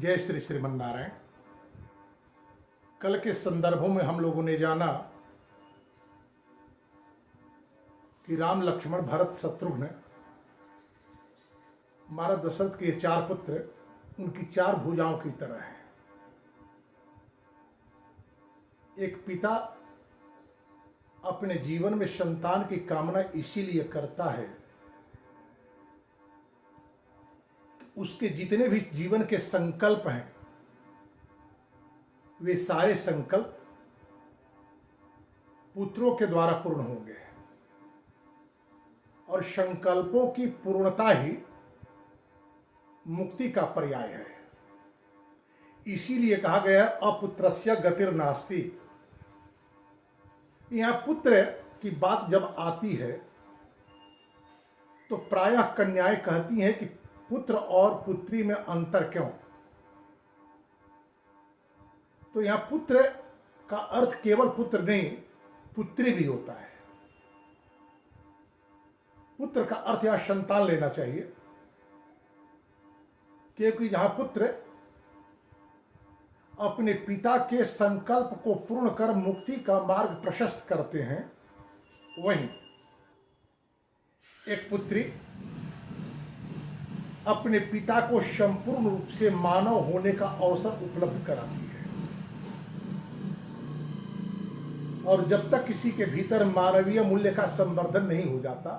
जय श्री श्रीमन नारायण। कल के संदर्भों में हम लोगों ने जाना कि राम लक्ष्मण भरत शत्रुघ्न महाराज दशरथ के चार पुत्र उनकी चार भुजाओं की तरह हैं। एक पिता अपने जीवन में संतान की कामना इसीलिए करता है कि उसके जितने भी जीवन के संकल्प हैं वे सारे संकल्प पुत्रों के द्वारा पूर्ण होंगे और संकल्पों की पूर्णता ही मुक्ति का पर्याय है। इसीलिए कहा गया अपुत्रस्य गतिर नास्ति। यहां पुत्र की बात जब आती है तो प्रायः कन्याएं कहती हैं कि पुत्र और पुत्री में अंतर क्यों। तो यहां पुत्र का अर्थ केवल पुत्र नहीं पुत्री भी होता है। पुत्र का अर्थ यहां संतान लेना चाहिए, क्योंकि जहां पुत्र अपने पिता के संकल्प को पूर्ण कर मुक्ति का मार्ग प्रशस्त करते हैं, वहीं एक पुत्री अपने पिता को संपूर्ण रूप से मानव होने का अवसर उपलब्ध कराती है। और जब तक किसी के भीतर मानवीय मूल्य का संवर्धन नहीं हो जाता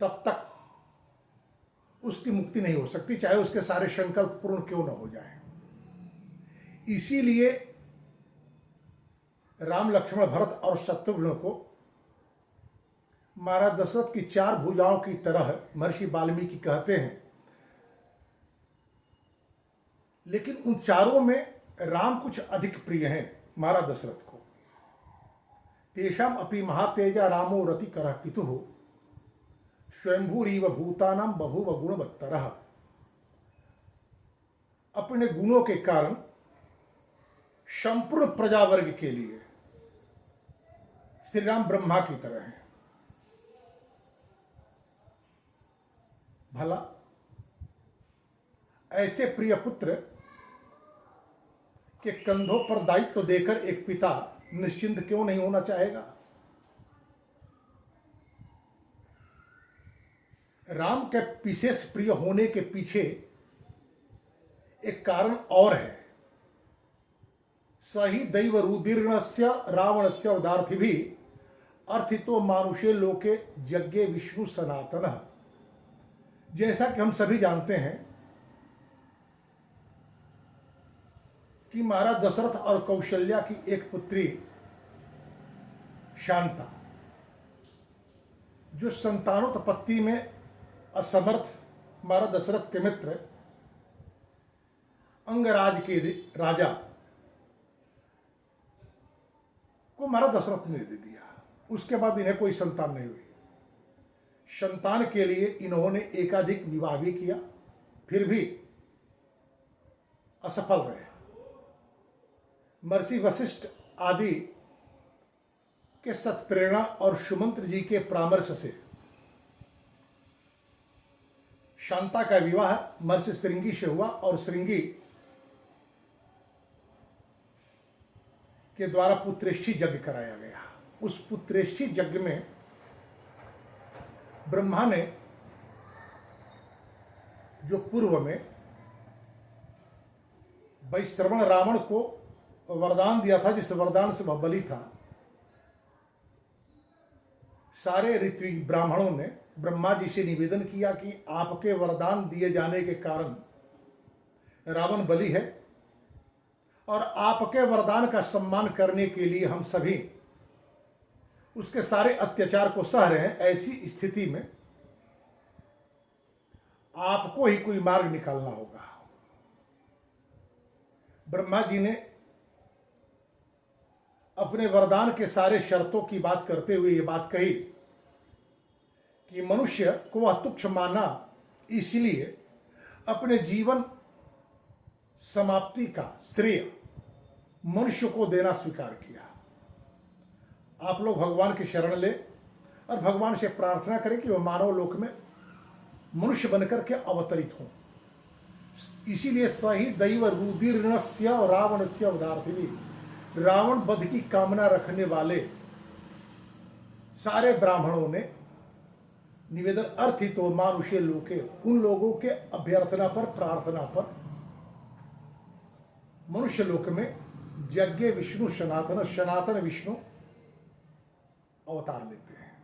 तब तक उसकी मुक्ति नहीं हो सकती, चाहे उसके सारे संकल्प पूर्ण क्यों न हो जाए। इसीलिए राम लक्ष्मण भरत और शत्रुघ्न को महाराज दशरथ की चार भुजाओं की तरह महर्षि वाल्मीकि कहते हैं। लेकिन उन चारों में राम कुछ अधिक प्रिय हैं महाराज दशरथ को। तेषाम अपि महातेजा रामो रति करः पितुः स्वयंभूरीव भूतानां बभूव गुणवत्तरः। अपने गुणों के कारण संपूर्ण प्रजा वर्ग के लिए श्री राम ब्रह्मा की तरह हैं। भला ऐसे प्रिय पुत्र के कंधों पर दायित्व देकर एक पिता निश्चिंत क्यों नहीं होना चाहेगा। राम के विशेष प्रिय होने के पीछे एक कारण और है। सही दैव रुदीर्णस्य रावणस्य उदार्थिभि अर्थितो मानुषे लोके यज्ञे विष्णु सनातनः। जैसा कि हम सभी जानते हैं कि महाराज दशरथ और कौशल्या की एक पुत्री शांता, जो संतानोत्पत्ति में असमर्थ महाराज दशरथ के मित्र अंगराज के राजा को महाराज दशरथ ने दे दिया। उसके बाद इन्हें कोई संतान नहीं हुई। संतान के लिए इन्होंने एकाधिक विवाह भी किया, फिर भी असफल रहे। महर्षि वशिष्ठ आदि के सत्प्रेरणा और सुमंत्र जी के परामर्श से शांता का विवाह महर्षि श्रृंगी से हुआ और श्रृंगी के द्वारा पुत्रेष्ठी यज्ञ कराया गया। उस पुत्रेष्ठी यज्ञ में ब्रह्मा ने जो पूर्व में वैश्रवण रावण को वरदान दिया था, जिस वरदान से वह बलि था, सारे ऋत्विक ब्राह्मणों ने ब्रह्मा जी से निवेदन किया कि आपके वरदान दिए जाने के कारण रावण बलि है और आपके वरदान का सम्मान करने के लिए हम सभी उसके सारे अत्याचार को सह रहे हैं। ऐसी स्थिति में आपको ही कोई मार्ग निकालना होगा। ब्रह्मा जी ने अपने वरदान के सारे शर्तों की बात करते हुए ये बात कही कि मनुष्य को वह तुच्छ माना, इसलिए अपने जीवन समाप्ति का श्रेय मनुष्य को देना स्वीकार किया। आप लोग भगवान की शरण ले और भगवान से प्रार्थना करें कि वह मानव लोक में मनुष्य बनकर के अवतरित हों। इसीलिए सही दैव रुदीर्णस्य रावणस्य अवधार्थिनी, रावण वध की कामना रखने वाले सारे ब्राह्मणों ने निवेदन अर्थितो मानुषे लोके, उन लोगों के अभ्यर्थना पर, प्रार्थना पर मनुष्य लोक में यज्ञ विष्णु सनातन, सनातन विष्णु अवतार लेते हैं।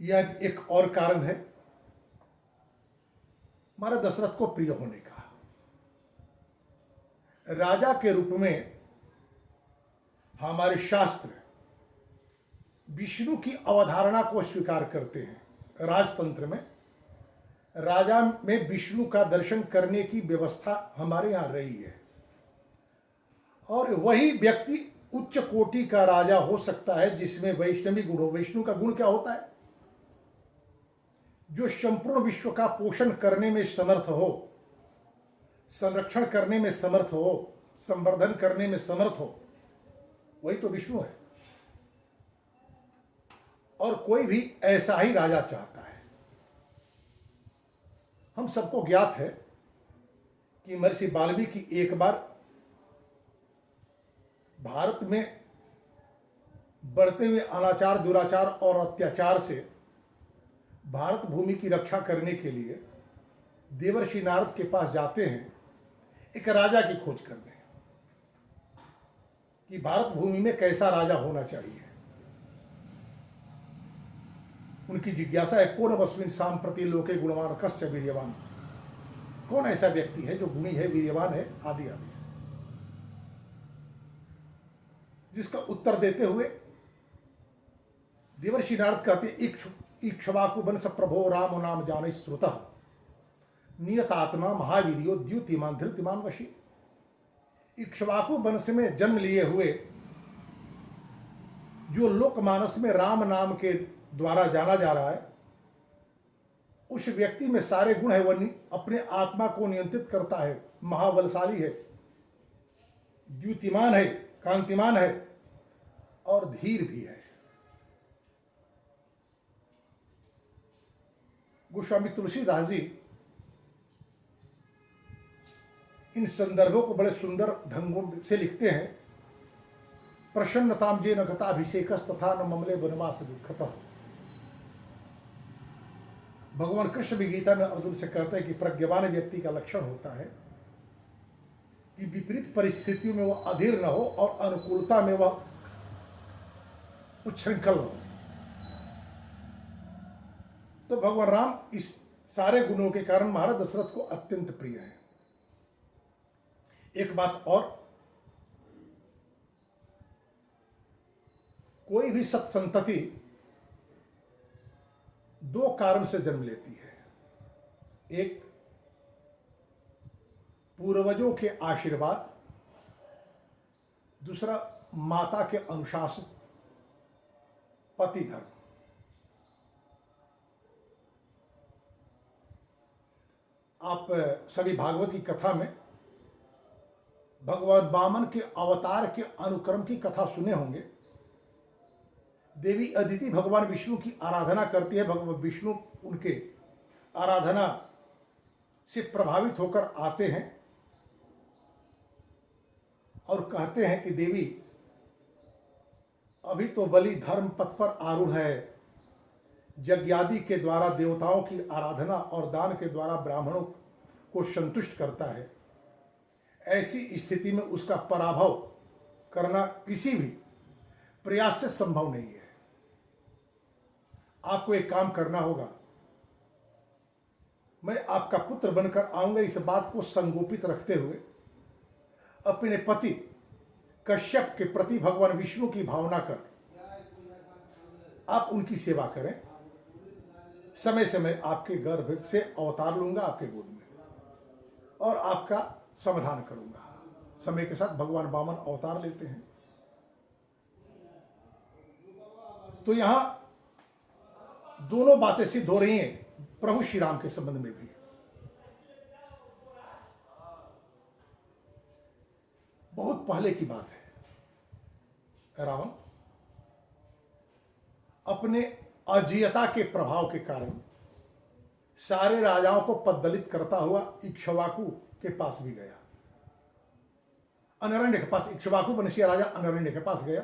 यह एक और कारण है हमारे दशरथ को प्रिय होने का। राजा के रूप में हमारे शास्त्र विष्णु की अवधारणा को स्वीकार करते हैं। राजतंत्र में राजा में विष्णु का दर्शन करने की व्यवस्था हमारे यहाँ रही है, और वही व्यक्ति उच्च कोटि का राजा हो सकता है जिसमें वैष्णवी गुण हो। विष्णु का गुण क्या होता है? जो संपूर्ण विश्व का पोषण करने में समर्थ हो, संरक्षण करने में समर्थ हो, संवर्धन करने में समर्थ हो, वही तो विष्णु है। और कोई भी ऐसा ही राजा चाहता है। हम सबको ज्ञात है कि महर्षि वाल्मीकि एक बार भारत में बढ़ते हुए अनाचार, दुराचार और अत्याचार से भारत भूमि की रक्षा करने के लिए देवर्षि नारद के पास जाते हैं एक राजा की खोज करने, कि भारत भूमि में कैसा राजा होना चाहिए। उनकी जिज्ञासा है, कौन वस्मिन सांप्रति लोके गुणवान कस्य वीर्यवान, कौन ऐसा व्यक्ति है जो गुणी है, वीर्यवान है, आदि आदि। जिसका उत्तर देते हुए देवर्षि नारद कहते, इक्ष्वाकु वंश प्रभो राम नाम जाने श्रुतः, नियतात्मा महावीरियो द्युतिमान धृतिमान वशी। इक्ष्वाकु वंश में जन्म लिए हुए जो लोकमानस में राम नाम के द्वारा जाना जा रहा है, उस व्यक्ति में सारे गुण है। वह अपने आत्मा को नियंत्रित करता है, महाबलशाली है, द्युतिमान है, कांतिमान है और धीर भी है। गोस्वामी तुलसीदास जी इन संदर्भों को बड़े सुंदर ढंगों से लिखते हैं। प्रसन्नताम जे न गताभिषेकस तथा न ममले वनवास दुखतः। भगवान कृष्ण भी गीता में अर्जुन से कहते हैं कि प्रज्ञावान व्यक्ति का लक्षण होता है कि विपरीत परिस्थितियों में वह अधीर न हो और अनुकूलता में वह उच्छृंखल न हो। तो भगवान राम इस सारे गुणों के कारण महाराज दशरथ को अत्यंत प्रिय है। एक बात और, कोई भी सत्संतति दो कारण से जन्म लेती है। एक, पूर्वजों के आशीर्वाद, दूसरा माता के अनुशासित पति धर्म। आप सभी भागवत की कथा में भगवान वामन के अवतार के अनुक्रम की कथा सुने होंगे। देवी अदिति भगवान विष्णु की आराधना करती है। भगवान विष्णु उनके आराधना से प्रभावित होकर आते हैं और कहते हैं कि देवी, अभी तो बलि धर्म पथ पर आरूढ़ है, यज्ञादि के द्वारा देवताओं की आराधना और दान के द्वारा ब्राह्मणों को संतुष्ट करता है। ऐसी स्थिति में उसका पराभव करना किसी भी प्रयास से संभव नहीं है। आपको एक काम करना होगा, मैं आपका पुत्र बनकर आऊंगा। इस बात को संगोपित रखते हुए अपने पति कश्यप के प्रति भगवान विष्णु की भावना कर आप उनकी सेवा करें। समय से मैं आपके गर्भ से अवतार लूंगा आपके गोद में और आपका समाधान करूंगा। समय के साथ भगवान वामन अवतार लेते हैं। तो यहां दोनों बातें सिद्ध हो रही हैं प्रभु श्री राम के संबंध में भी। बहुत पहले की बात है, रावण अपने अजेयता के प्रभाव के कारण सारे राजाओं को पददलित करता हुआ इक्ष्वाकु के पास भी गया, अनरण्य के पास। इक्ष्वाकु वंशीय राजा अनरण्य के पास गया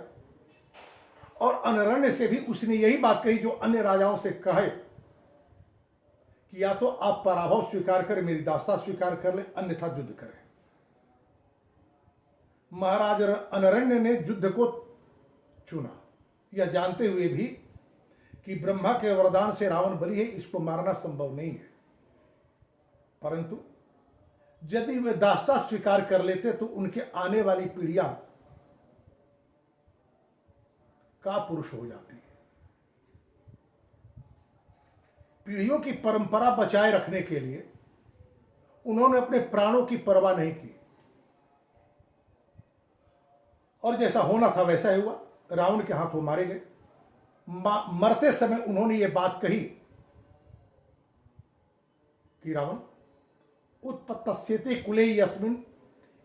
और अनरण्य से भी उसने यही बात कही जो अन्य राजाओं से कहे कि या तो आप पराभव स्वीकार करें, मेरी दास्ता स्वीकार कर ले, अन्यथा युद्ध करें। महाराज अनरण्य ने युद्ध को चुना, यह जानते हुए भी कि ब्रह्मा के वरदान से रावण बलि है, इसको मारना संभव नहीं है। परंतु यदि वे दास्ता स्वीकार कर लेते तो उनके आने वाली पीढ़ियां का पुरुष हो जाती। पीढ़ियों की परंपरा बचाए रखने के लिए उन्होंने अपने प्राणों की परवाह नहीं की और जैसा होना था वैसा ही हुआ। रावण के हाथों मारे गए। मरते समय उन्होंने ये बात कही कि रावण उत्पत्तस्यते कुले यस्मिन्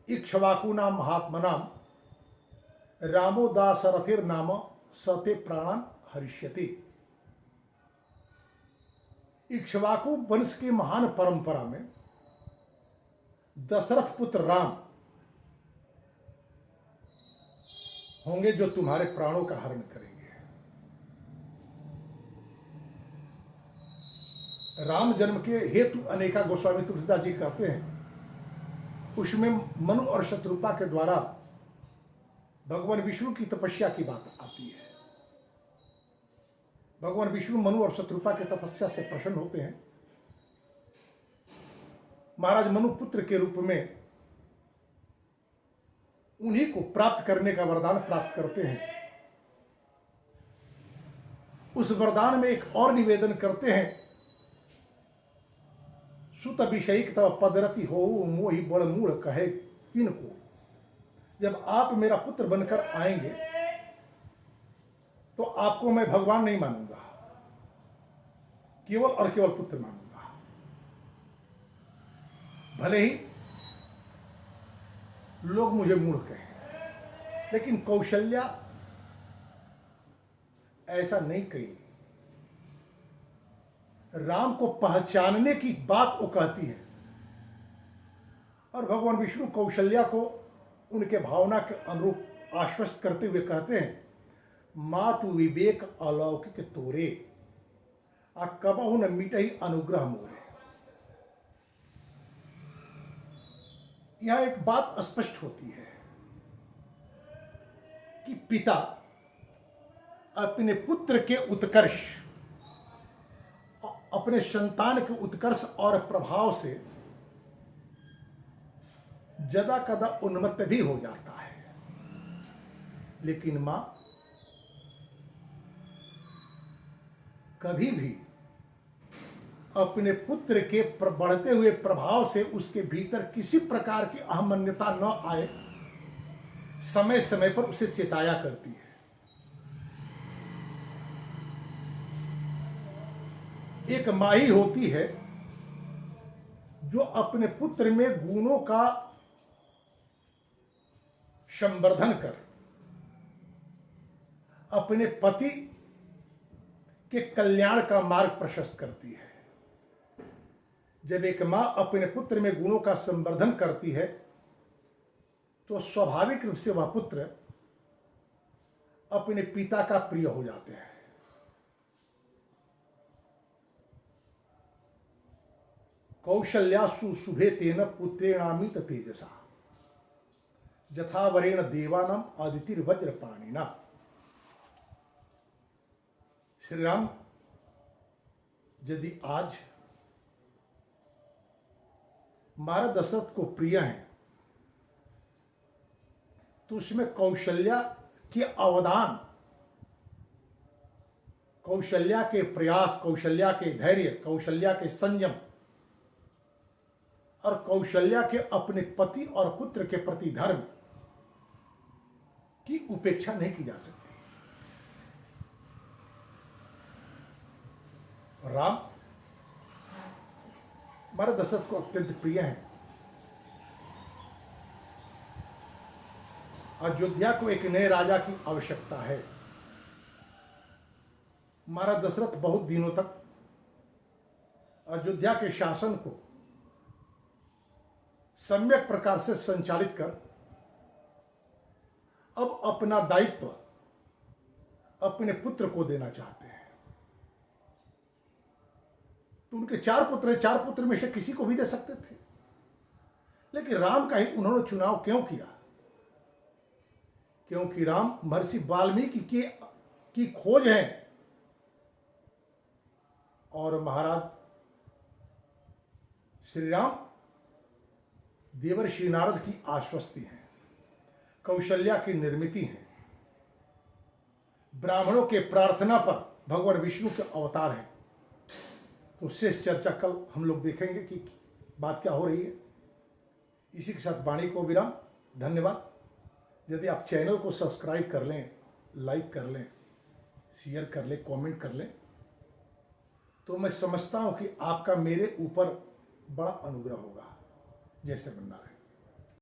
इक्ष्वाकुनां महात्मनां रामो दाशरथिर नाम सते प्राणान हरिष्यति। इक्ष्वाकु वंश की महान परंपरा में दशरथ पुत्र राम होंगे जो तुम्हारे प्राणों का हरण करेंगे। राम जन्म के हेतु अनेका गोस्वामी तुलसीदास जी कहते हैं, उसमें मनु और शत्रुपा के द्वारा भगवान विष्णु की तपस्या की बात आती है। भगवान विष्णु मनु और शत्रुपा के तपस्या से प्रसन्न होते हैं। महाराज मनु पुत्र के रूप में उन्हीं को प्राप्त करने का वरदान प्राप्त करते हैं। उस वरदान में एक और निवेदन करते हैं, सुत अभिषेक तब पदरति हो मोहि बड़ मूढ़ कहे किनको। जब आप मेरा पुत्र बनकर आएंगे तो आपको मैं भगवान नहीं मानूंगा, केवल और केवल पुत्र मानूंगा। भले ही लोग मुझे मूढ़ कहें, लेकिन कौशल्या ऐसा नहीं कही। राम को पहचानने की बात वो कहती है और भगवान विष्णु कौशल्या को उनके भावना के अनुरूप आश्वस्त करते हुए कहते हैं, मातु विवेक अलौकिक तोरे आ कबहु न मिटहि अनुग्रह मोरे। यह एक बात स्पष्ट होती है कि पिता अपने पुत्र के उत्कर्ष, अपने संतान के उत्कर्ष और प्रभाव से जदा कदा उन्मत्त भी हो जाता है, लेकिन मां कभी भी अपने पुत्र के बढ़ते हुए प्रभाव से उसके भीतर किसी प्रकार की अहमन्यता न आए, समय समय पर उसे चेताया करती है। एक मां ही होती है जो अपने पुत्र में गुणों का संवर्धन कर अपने पति के कल्याण का मार्ग प्रशस्त करती है। जब एक मां अपने पुत्र में गुणों का संवर्धन करती है तो स्वाभाविक रूप से वह पुत्र अपने पिता का प्रिय हो जाते हैं। कौशल्यासु शुभे तेन पुत्रेणामित तेजसा जथावरेण देवानाम आदितिर्वज्रपाणिना। श्री राम यदि आज महाराज दशरथ को प्रिय हैं तो उसमें कौशल्या के अवदान, कौशल्या के प्रयास, कौशल्या के धैर्य, कौशल्या के संयम और कौशल्या के अपने पति और पुत्र के प्रति धर्म की उपेक्षा नहीं की जा सकती। राम हमारे दशरथ को अत्यंत प्रिय हैं। अयोध्या को एक नए राजा की आवश्यकता है। महाराज दशरथ बहुत दिनों तक अयोध्या के शासन को सम्यक प्रकार से संचालित कर अब अपना दायित्व अपने पुत्र को देना चाहते हैं। तो उनके 4 पुत्र हैं, 4 पुत्र में से किसी को भी दे सकते थे, लेकिन राम का ही उन्होंने चुनाव क्यों किया? क्योंकि राम महर्षि वाल्मीकि की खोज है और महाराज श्री राम देवर्षि नारद की आश्वस्ति है, कौशल्या की निर्मिति है, ब्राह्मणों के प्रार्थना पर भगवान विष्णु के अवतार हैं। तो शेष चर्चा कल हम लोग देखेंगे कि बात क्या हो रही है। इसी के साथ वाणी को विराम। धन्यवाद। यदि आप चैनल को सब्सक्राइब कर लें, लाइक कर लें, शेयर कर लें, कमेंट कर लें, तो मैं समझता हूं कि आपका मेरे ऊपर बड़ा अनुग्रह होगा। जय श्री राम।